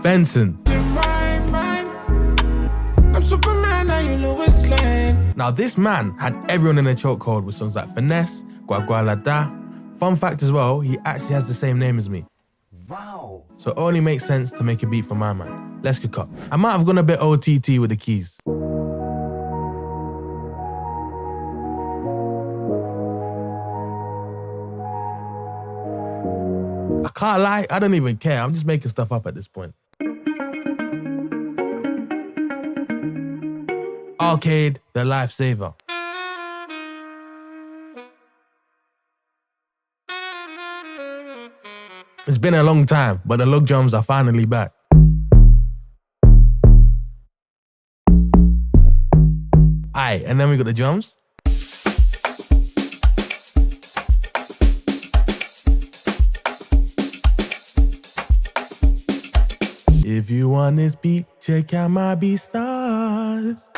Benson. I'm Superman, now you Lois Lane. Now this man had everyone in a chokehold with songs like Finesse, Gua Gua La Da. Fun fact as well, he actually has the same name as me. Wow. So it only makes sense to make a beat for my man. Let's cook up. I might have gone a bit OTT with the keys. I can't lie, I don't even care. I'm just making stuff up at this point. Arcade, the lifesaver. It's been a long time, but the log drums are finally back. Aye, and then we got the drums. If you want this beat, check out my beat stars.